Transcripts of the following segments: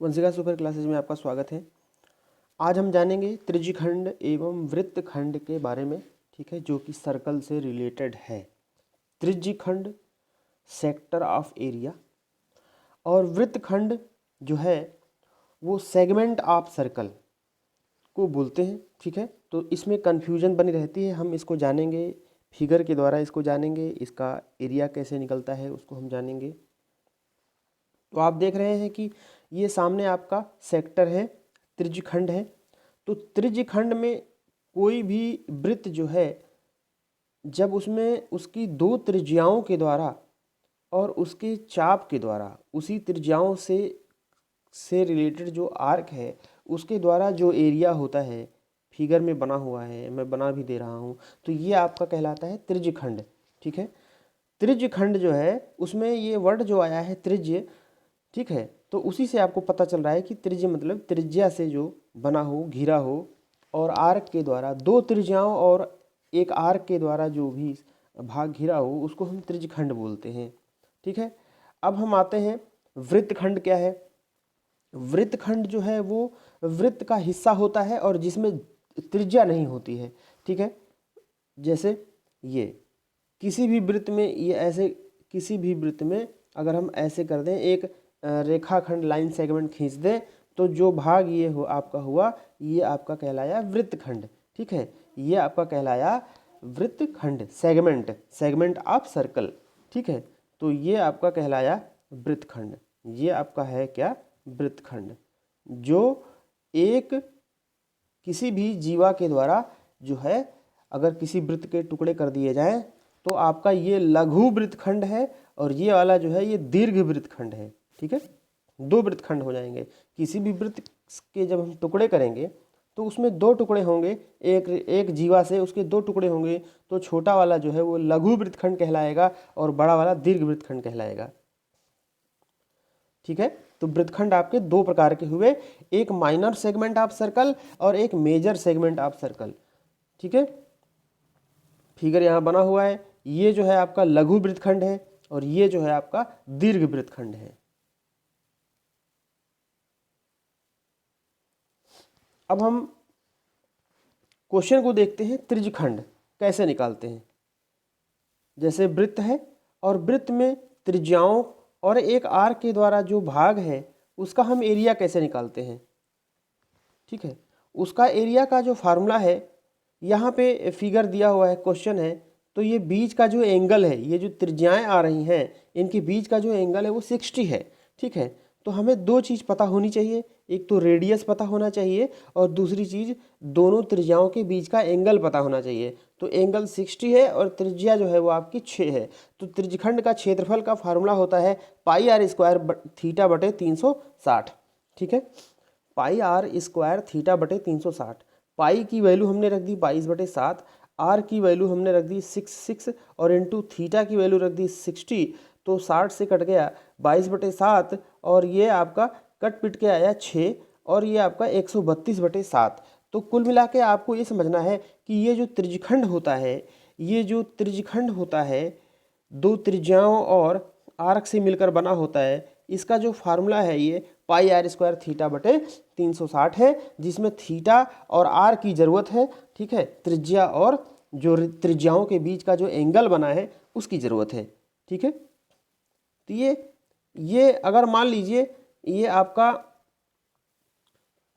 Vanshika super classes में आपका स्वागत है। आज हम जानेंगे त्रिज्यखंड एवं वृत्तखंड के बारे में, ठीक है, जो कि सर्कल से रिलेटेड है। त्रिज्यखंड सेक्टर ऑफ एरिया और वृत्तखंड जो है वो सेगमेंट ऑफ सर्कल को बोलते हैं, ठीक है। तो इसमें कन्फ्यूजन बनी रहती है, हम इसको जानेंगे, फिगर के द्वारा इसको जानेंगे, इसका एरिया कैसे निकलता है उसको हम जानेंगे। तो आप देख रहे हैं कि ये सामने आपका सेक्टर है, त्रिज्यखंड है। तो त्रिज्यखंड में कोई भी वृत्त जो है, जब उसमें उसकी दो त्रिज्याओं के द्वारा और उसके चाप के द्वारा, उसी त्रिज्याओं से रिलेटेड जो आर्क है उसके द्वारा जो एरिया होता है, फिगर में बना हुआ है, मैं बना भी दे रहा हूँ, तो ये आपका कहलाता है त्रिज्यखंड, ठीक है। त्रिज्यखंड जो है उसमें ये वर्ड जो आया है त्रिज्य, ठीक है, तो उसी से आपको पता चल रहा है कि त्रिज्य मतलब त्रिज्या से जो बना हो, घिरा हो, और आर्क के द्वारा दो त्रिज्याओं और एक आर्क के द्वारा जो भी भाग घिरा हो उसको हम त्रिज्यखंड बोलते हैं, ठीक है। अब हम आते हैं वृत्तखंड क्या है। वृत्तखंड जो है वो वृत्त का हिस्सा होता है और जिसमें त्रिज्या नहीं होती है, ठीक है। जैसे ये किसी भी वृत्त में, ये ऐसे किसी भी वृत्त में अगर हम ऐसे कर दें, एक रेखाखंड लाइन सेगमेंट खींच दें, तो जो भाग ये हो आपका हुआ, ये आपका कहलाया वृत्तखंड, ठीक है। ये आपका कहलाया वृत्तखंड, सेगमेंट ऑफ सर्कल, ठीक है। तो ये आपका कहलाया वृत्तखंड। ये आपका है क्या? वृत्तखंड, जो एक किसी भी जीवा के द्वारा जो है, अगर किसी वृत्त के टुकड़े कर दिए जाएं तो आपका ये लघु वृत्तखंड है और ये वाला जो है ये दीर्घ वृत्तखंड है, ठीक है। दो वृत्तखंड हो जाएंगे। किसी भी वृत्त के जब हम टुकड़े करेंगे तो उसमें दो टुकड़े होंगे, एक जीवा से उसके दो टुकड़े होंगे, तो छोटा वाला जो है वो लघु वृत्तखंड कहलाएगा और बड़ा वाला दीर्घ वृत्तखंड कहलाएगा, ठीक है। तो वृत्तखंड आपके दो प्रकार के हुए, एक माइनर सेगमेंट ऑफ सर्कल और एक मेजर सेगमेंट ऑफ सर्कल, ठीक है। फिगर यहाँ बना हुआ है, ये जो है आपका लघु वृत्तखंड है और ये जो है आपका दीर्घ वृत्तखंड है। अब हम क्वेश्चन को देखते हैं, त्रिज्यखंड कैसे निकालते हैं। जैसे वृत्त है और वृत्त में त्रिज्याओं और एक आर्क के द्वारा जो भाग है उसका हम एरिया कैसे निकालते हैं, ठीक है। उसका एरिया का जो फार्मूला है, यहाँ पे फिगर दिया हुआ है, क्वेश्चन है, तो ये बीच का जो एंगल है, ये जो त्रिज्याएं आ रही हैं इनके बीच का जो एंगल है वो 60 है, ठीक है। तो हमें दो चीज़ पता होनी चाहिए, एक तो रेडियस पता होना चाहिए और दूसरी चीज़ दोनों त्रिज्याओं के बीच का एंगल पता होना चाहिए। तो एंगल 60 है और त्रिज्या जो है वो आपकी 6 है। तो त्रिज्यखंड का क्षेत्रफल का फार्मूला होता है पाई आर स्क्वायर थीटा बटे 360, ठीक है। पाई आर स्क्वायर थीटा बटे 360। पाई की वैल्यू हमने रख दी 22/7, आर की वैल्यू हमने रख दी 6 और इंटू थीटा की वैल्यू रख दी 60। तो 60 से कट गया 22/7 और ये आपका कट पिट के आया 6 और ये आपका 132/7। तो कुल मिला के आपको ये समझना है कि ये जो त्रिज्यखंड होता है, ये जो त्रिज्यखंड होता है दो त्रिज्याओं और आर्क से मिलकर बना होता है, इसका जो फार्मूला है ये पाई आर स्क्वायर थीटा बटे 360 है, जिसमें थीटा और आर की ज़रूरत है, ठीक है। त्रिज्या और जो त्रिज्याओं के बीच का जो एंगल बना है उसकी ज़रूरत है, ठीक है। तो ये अगर मान लीजिए ये आपका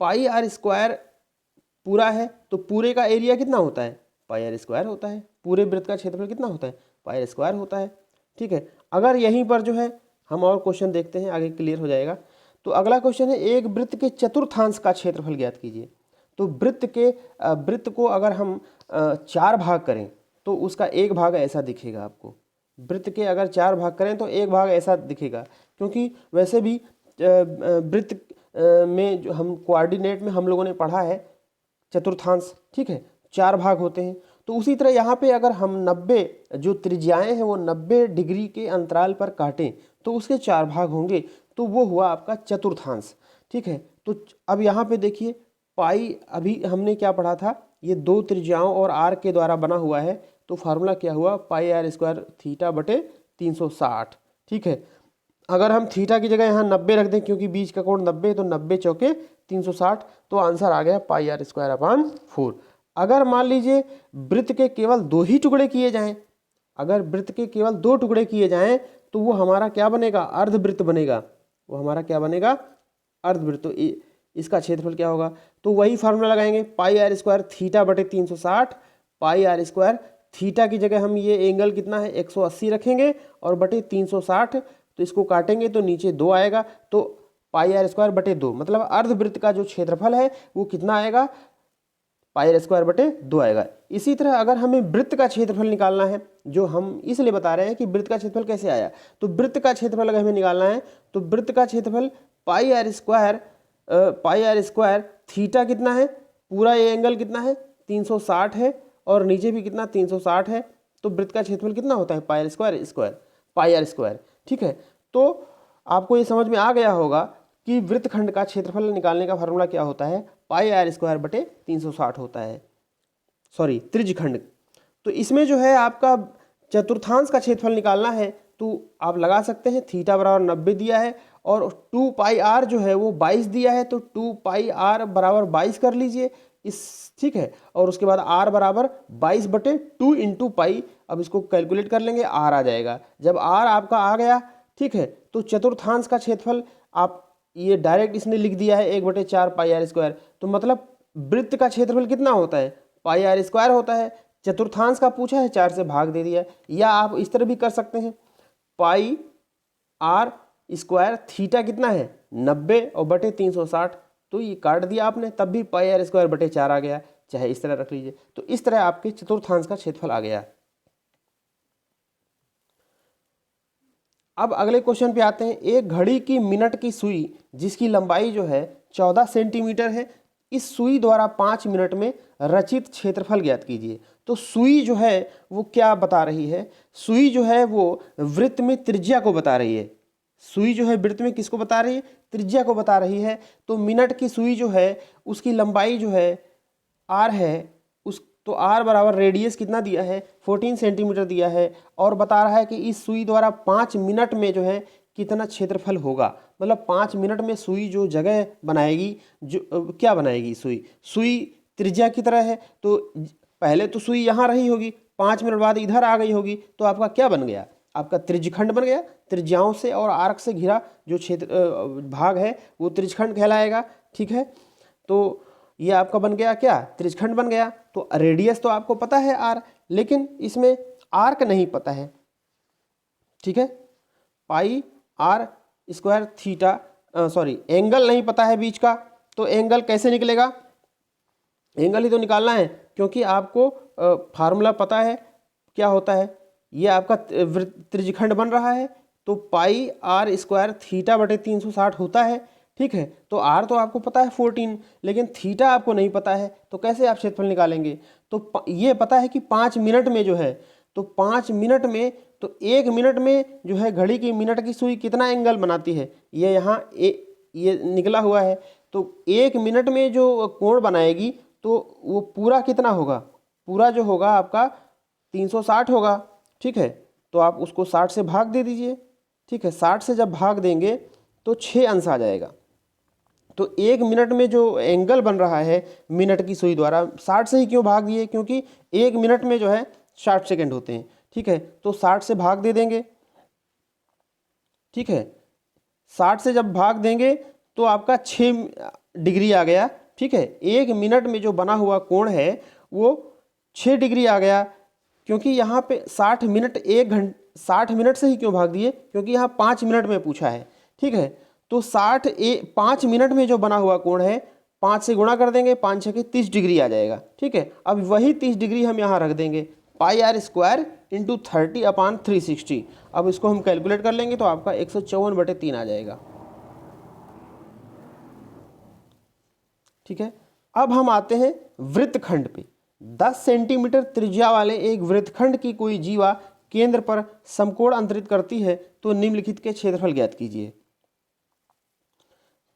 पाई आर स्क्वायर पूरा है तो पूरे का एरिया कितना होता है? पाई आर स्क्वायर होता है। पूरे वृत्त का क्षेत्रफल कितना होता है? पाई आर स्क्वायर होता है, ठीक है। अगर यहीं पर जो है हम और क्वेश्चन देखते हैं, आगे क्लियर हो जाएगा। तो अगला क्वेश्चन है, एक वृत्त के चतुर्थांश का क्षेत्रफल ज्ञात कीजिए। तो वृत्त को अगर हम 4 भाग करें तो उसका एक भाग ऐसा दिखेगा आपको। वृत्त के अगर 4 भाग करें तो एक भाग ऐसा दिखेगा, क्योंकि वैसे भी वृत्त में जो हम कोऑर्डिनेट में हम लोगों ने पढ़ा है चतुर्थांश, ठीक है, 4 भाग होते हैं। तो उसी तरह यहाँ पे अगर हम 90 जो त्रिज्याएं हैं वो 90 डिग्री के अंतराल पर काटें तो उसके 4 भाग होंगे, तो वो हुआ आपका चतुर्थांश, ठीक है। तो अब यहाँ पे देखिए पाई, अभी हमने क्या पढ़ा था, ये दो त्रिज्याओं और आर के द्वारा बना हुआ है, तो फार्मूला क्या हुआ? पाई आर स्क्वायर थीटा बटे 360, ठीक है। अगर हम थीटा की जगह यहाँ 90 रख दें, क्योंकि बीच का कोण 90, तो 90 चौके 360, तो आंसर आ गया पाई आर स्क्वायर अपॉन 4। अगर मान लीजिए वृत्त के केवल 2 ही टुकड़े किए जाएं, अगर वृत्त के केवल 2 टुकड़े किए जाएं तो वो हमारा क्या बनेगा, अर्धवृत्त बनेगा। वो हमारा क्या बनेगा, अर्धवृत्त। तो इसका क्षेत्रफल क्या होगा, तो वही फार्मूला लगाएंगे, पाई आर स्क्वायर थीटा बटे 360, पाई आर स्क्वायर थीटा की जगह हम ये एंगल कितना है 180 रखेंगे और बटे 360, तो इसको काटेंगे तो नीचे 2 आएगा, तो पाई आर स्क्वायर बटे 2, मतलब अर्धवृत्त का जो क्षेत्रफल है वो कितना आएगा, पाई आर स्क्वायर बटे 2 आएगा। इसी तरह अगर हमें वृत्त का क्षेत्रफल निकालना है, जो हम इसलिए बता रहे हैं कि वृत्त का क्षेत्रफल कैसे आया, तो वृत्त का क्षेत्रफल अगर हमें निकालना है तो वृत्त का क्षेत्रफल पाई आर स्क्वायर थीटा कितना है, पूरा ये एंगल कितना है 360 है और नीचे भी कितना 360 है, तो वृत्त का क्षेत्रफल कितना होता है पाई आर स्क्वायर। ठीक है, तो आपको ये समझ में आ गया होगा कि वृत्तखंड का क्षेत्रफल निकालने का फार्मूला क्या होता है, पाई आर स्क्वायर बटे 360 होता है, सॉरी त्रिज्यखंड। तो इसमें जो है आपका चतुर्थांश का क्षेत्रफल निकालना है तो आप लगा सकते हैं, थीटा बराबर 90 दिया है और 2 पाई आर जो है वो 22 दिया है, तो 2 पाई आर बराबर 22 कर लीजिए इस, ठीक है। और उसके बाद आर बराबर 22 बटे 2 इंटू पाई, अब इसको कैलकुलेट कर लेंगे, आर आ जाएगा। जब आर आपका आ गया, ठीक है, तो चतुर्थांश का क्षेत्रफल आप ये डायरेक्ट इसने लिख दिया है 1/4 पाई आर स्क्वायर, तो मतलब वृत्त का क्षेत्रफल कितना होता है, पाई आर स्क्वायर होता है। चतुर्थांश का पूछा है, 4 से भाग दे दिया है। या आप इस तरह भी कर सकते हैं, पाई आर स्क्वायर थीटा कितना है 90 और बटे 360, तो ये काट दिया आपने, तब भी पाई आर स्क्वायर बटे 4 आ गया, चाहे इस तरह रख लीजिए। तो इस तरह आपके चतुर्थांश का क्षेत्रफल आ गया। अब अगले क्वेश्चन पे आते हैं। एक घड़ी की मिनट की सुई जिसकी लंबाई जो है 14 सेंटीमीटर है, इस सुई द्वारा 5 मिनट में रचित क्षेत्रफल ज्ञात कीजिए। तो सुई जो है वो क्या बता रही है, सुई जो है वो वृत्त में त्रिज्या को बता रही है। सुई जो है वृत्त में किसको बता रही है, त्रिज्या को बता रही है। तो मिनट की सुई जो है उसकी लंबाई जो है आर है, उस तो आर बराबर रेडियस कितना दिया है 14 सेंटीमीटर दिया है, और बता रहा है कि इस सुई द्वारा 5 मिनट में जो है कितना क्षेत्रफल होगा। मतलब 5 मिनट में सुई जो जगह बनाएगी, जो क्या बनाएगी, सुई त्रिज्या की तरह है, तो पहले तो सुई यहाँ रही होगी, 5 मिनट बाद इधर आ गई होगी, तो आपका क्या बन गया, आपका त्रिज्यखंड बन गया। त्रिज्याओं से और आर्क से घिरा जो क्षेत्र भाग है वो त्रिज्यखंड कहलाएगा। ठीक है, तो ये आपका बन गया क्या, त्रिज्यखंड बन गया। तो रेडियस तो आपको पता है आर, लेकिन इसमें आर्क नहीं पता है। ठीक है, pi R square theta, sorry angle नहीं पता है बीच का, तो एंगल कैसे निकलेगा, एंगल ही तो निकालना है, क्योंकि आपको फार्मूला पता है क्या होता है। ये आपका त्रिज्यखंड बन रहा है, तो पाई आर स्क्वायर थीटा बटे 360 होता है। ठीक है, तो आर तो आपको पता है 14, लेकिन थीटा आपको नहीं पता है, तो कैसे आप क्षेत्रफल निकालेंगे। तो ये पता है कि 5 मिनट में जो है, तो 5 मिनट में, तो 1 मिनट में जो है घड़ी की मिनट की सुई कितना एंगल बनाती है, ये यहाँ ये निकला हुआ है। तो 1 मिनट में जो कोण बनाएगी तो वो पूरा कितना होगा, पूरा जो होगा आपका 360 होगा। ठीक है, तो आप उसको 60 से भाग दे दीजिए। ठीक है, 60 से जब भाग देंगे तो 6 अंश आ जाएगा। तो 1 मिनट में जो एंगल बन रहा है मिनट की सुई द्वारा, 60 से ही क्यों भाग दिए, क्योंकि 1 मिनट में जो है 60 सेकेंड होते हैं। ठीक है, तो 60 से भाग दे देंगे। ठीक है, 60 से जब भाग देंगे तो आपका 6 डिग्री आ गया। ठीक है, 1 मिनट में जो बना हुआ कोण है वो 6 डिग्री आ गया, क्योंकि यहाँ पे 60 मिनट 60 मिनट से ही क्यों भाग दिए, क्योंकि यहाँ 5 मिनट में पूछा है। ठीक है, तो 5 मिनट में जो बना हुआ कोण है 5 से गुणा कर देंगे, 5 6 30 डिग्री आ जाएगा। ठीक है, अब वही 30 डिग्री हम यहाँ रख देंगे, पाई आर स्क्वायर इंटू 30 अपान 360। अब इसको हम कैलकुलेट कर लेंगे तो आपका 154/3 आ जाएगा। ठीक है, अब हम आते हैं वृत्तखंड पे। 10 सेंटीमीटर त्रिज्या वाले एक वृत्तखंड की कोई जीवा केंद्र पर समकोण अंतरित करती है, तो निम्नलिखित के क्षेत्रफल ज्ञात कीजिए।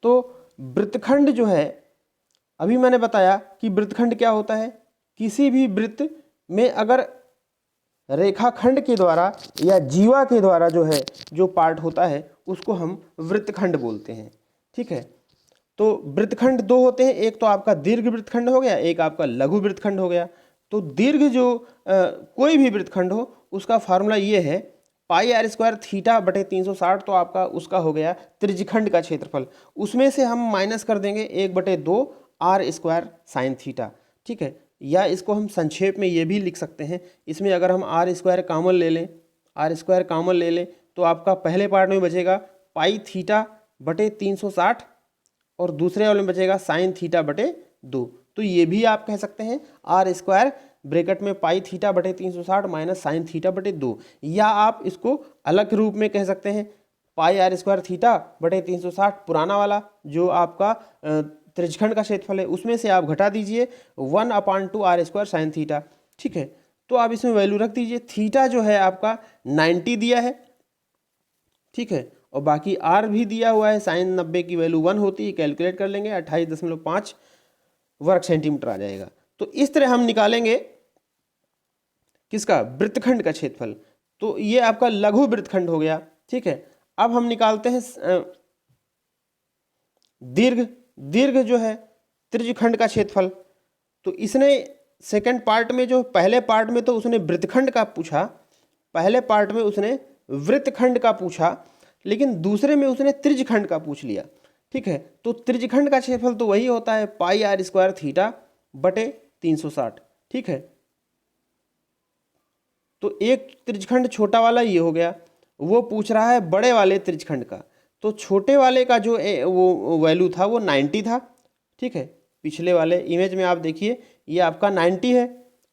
तो वृत्तखंड जो है, अभी मैंने बताया कि वृत्तखंड क्या होता है, किसी भी वृत्त में अगर रेखाखंड के द्वारा या जीवा के द्वारा जो है जो पार्ट होता है उसको हम वृत्तखंड बोलते हैं। ठीक है, तो वृत्तखंड दो होते हैं, एक तो आपका दीर्घ वृत्तखंड हो गया, एक आपका लघु वृत्तखंड हो गया। तो दीर्घ जो कोई भी वृत्तखंड हो उसका फार्मूला ये है पाई आर स्क्वायर थीटा बटे 360, तो आपका उसका हो गया त्रिज्यखंड का क्षेत्रफल। उसमें से हम माइनस कर देंगे 1/2 आर स्क्वायर साइन थीटा। ठीक है, या इसको हम संक्षेप में ये भी लिख सकते हैं, इसमें अगर हम आर स्क्वायर कॉमन ले लें, आर स्क्वायर कॉमन ले लें तो आपका पहले पार्ट में बचेगा पाई थीटा बटे 360 और दूसरे वाले में बचेगा साइन थीटा बटे 2। तो ये भी आप कह सकते हैं आर स्क्वायर ब्रैकेट में पाई थीटा बटे 360 माइनस साइन थीटा बटे 2, या आप इसको अलग रूप में कह सकते हैं पाई आर स्क्वायर थीटा बटे 360 पुराना वाला जो आपका त्रिज्यखंड का क्षेत्रफल है, उसमें से आप घटा दीजिए 1/2 आर स्क्वायर साइन थीटा। ठीक है, तो आप इसमें वैल्यू रख दीजिए। थीटा जो है आपका 90 दिया है, ठीक है, और बाकी आर भी दिया हुआ है, साइन 90 की वैल्यू 1 होती है, कैलकुलेट कर लेंगे 28.5 वर्ग सेंटीमीटर आ जाएगा। तो इस तरह हम निकालेंगे किसका, वृत्तखंड का क्षेत्रफल। तो ये आपका लघु वृत्तखंड हो गया। ठीक है, अब हम निकालते हैं दीर्घ जो है त्रिज्यखंड का क्षेत्रफल। तो इसने सेकंड पार्ट में, जो पहले पार्ट में तो उसने वृत्तखंड का पूछा, पहले पार्ट में उसने वृत्तखंड का पूछा, लेकिन दूसरे में उसने त्रिज्यखंड का पूछ लिया। ठीक है, तो त्रिज्यखंड का क्षेत्रफल तो वही होता है पाई आर स्क्वायर थीटा बटे 360। ठीक है, तो एक त्रिज्यखंड छोटा वाला ये हो गया, वो पूछ रहा है बड़े वाले त्रिज्यखंड का। तो छोटे वाले का जो वो वैल्यू था वो 90 था। ठीक है, पिछले वाले इमेज में आप देखिए ये आपका 90 है,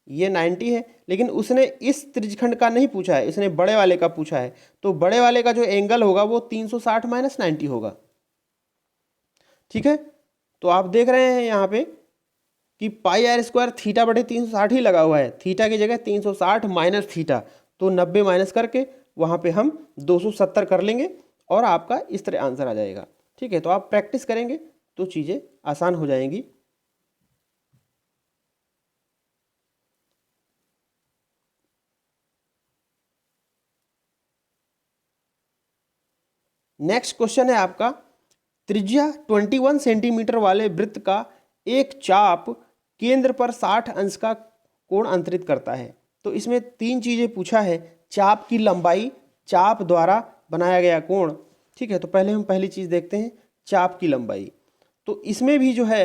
ये 90 है, लेकिन उसने इस त्रिज्यखंड का नहीं पूछा है, इसने बड़े वाले का पूछा है। तो बड़े वाले का जो एंगल होगा वो 360 माइनस 90 होगा। ठीक है, तो आप देख रहे हैं यहाँ पे कि पाई आर स्क्वायर थीटा बटे 360 ही लगा हुआ है, थीटा की जगह 360 माइनस थीटा, तो 90 माइनस करके वहाँ पे हम 270 कर लेंगे और आपका इस तरह आंसर आ जाएगा। ठीक है, तो आप प्रैक्टिस करेंगे तो चीज़ें आसान हो जाएंगी। नेक्स्ट क्वेश्चन है आपका, त्रिज्या 21 सेंटीमीटर वाले वृत्त का एक चाप केंद्र पर 60 अंश का कोण अंतरित करता है। तो इसमें 3 चीज़ें पूछा है, चाप की लंबाई, चाप द्वारा बनाया गया कोण। ठीक है, तो पहले हम पहली चीज़ देखते हैं चाप की लंबाई। तो इसमें भी जो है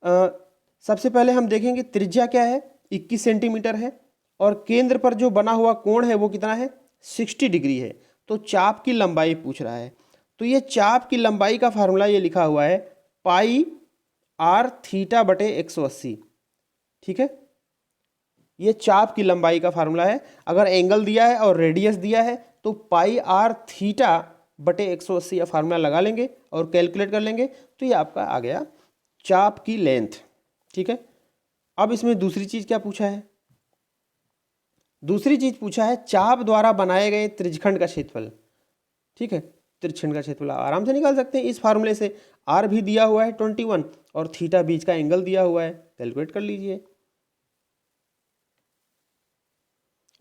सबसे पहले हम देखेंगे त्रिज्या क्या है, 21 सेंटीमीटर है, और केंद्र पर जो बना हुआ कोण है वो कितना है, 60 डिग्री है। तो चाप की लंबाई पूछ रहा है। तो ये चाप की लंबाई का फार्मूला ये लिखा हुआ है पाई आर थीटा बटे 180। ठीक है, ये चाप की लंबाई का फार्मूला है। अगर एंगल दिया है और रेडियस दिया है तो पाई आर थीटा बटे 180 या फार्मूला लगा लेंगे और कैलकुलेट कर लेंगे, तो ये आपका आ गया चाप की लेंथ। ठीक है, अब इसमें दूसरी चीज़ क्या पूछा है, दूसरी चीज़ पूछा है चाप द्वारा बनाए गए त्रिज्यखंड का क्षेत्रफल। ठीक है, त्रिज्यखंड का क्षेत्रफल आराम से निकाल सकते हैं इस फार्मूले से। आर भी दिया हुआ है 21 और थीटा बीच का एंगल दिया हुआ है, कैलकुलेट कर लीजिए।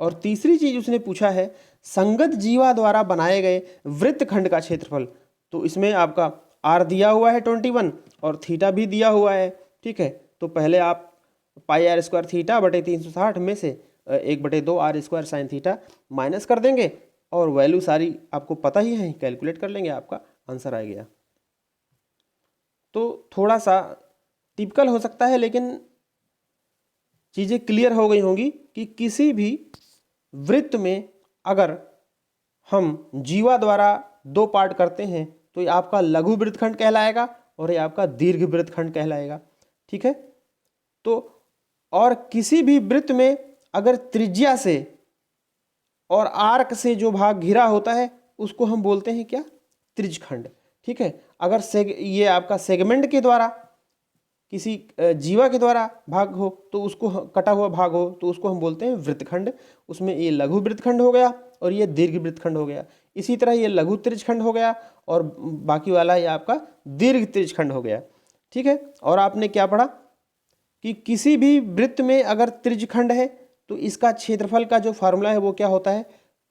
और तीसरी चीज उसने पूछा है संगत जीवा द्वारा बनाए गए वृत्तखंड का क्षेत्रफल। तो इसमें आपका आर दिया हुआ है 21 और थीटा भी दिया हुआ है। ठीक है, तो पहले आप पाई आर स्क्वायर थीटा बटे 360 में से 1/2 r square sine theta minus कर देंगे और वैल्यू सारी आपको पता ही है, कैलकुलेट कर लेंगे, आपका आंसर आ गया। तो थोड़ा सा टिपिकल हो सकता है, लेकिन चीज़ें क्लियर हो गई होंगी कि किसी भी वृत्त में अगर हम जीवा द्वारा 2 पार्ट करते हैं तो ये आपका लघु वृत्तखंड कहलाएगा और ये आपका दीर्घ वृत्तखंड कहलाएगा। ठीक है, तो और किसी भी वृत्त में अगर त्रिज्या से और आर्क से जो भाग घिरा होता है उसको हम बोलते हैं क्या, त्रिज्यखंड। ठीक है, अगर ये आपका सेगमेंट के द्वारा किसी जीवा के द्वारा भाग हो तो उसको कटा हुआ भाग हो तो उसको हम बोलते हैं वृत्तखंड। उसमें ये लघु वृत्तखंड हो गया और ये दीर्घ वृत्तखंड हो गया। इसी तरह ये लघु त्रिज्यखंड हो गया और बाकी वाला ये आपका दीर्घ त्रिज्यखंड हो गया। ठीक है, और आपने क्या पढ़ा कि किसी भी वृत्त में अगर त्रिज्यखंड है तो इसका क्षेत्रफल का जो फार्मूला है वो क्या होता है,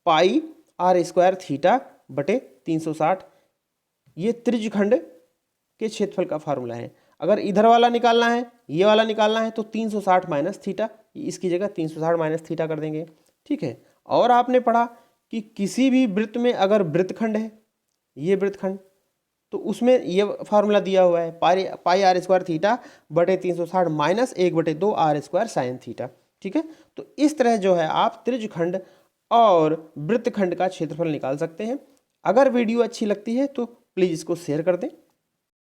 पाई आर स्क्वायर थीटा बटे 360, ये त्रिज्यखंड के क्षेत्रफल का फार्मूला है। अगर इधर वाला निकालना है, ये वाला निकालना है तो 360 माइनस थीटा, इसकी जगह 360 माइनस थीटा कर देंगे। ठीक है। और आपने पढ़ा कि किसी भी वृत्त में अगर वृत्तखंड है, ये वृत्तखंड, तो उसमें ये फार्मूला दिया हुआ है, पाई आर स्क्वायर थीटा बटे 360 minus 1/2 r square sine theta. ठीक है। तो इस तरह जो है आप त्रिज्यखंड और वृत्तखंड का क्षेत्रफल निकाल सकते हैं। अगर वीडियो अच्छी लगती है तो प्लीज़ इसको शेयर कर दें।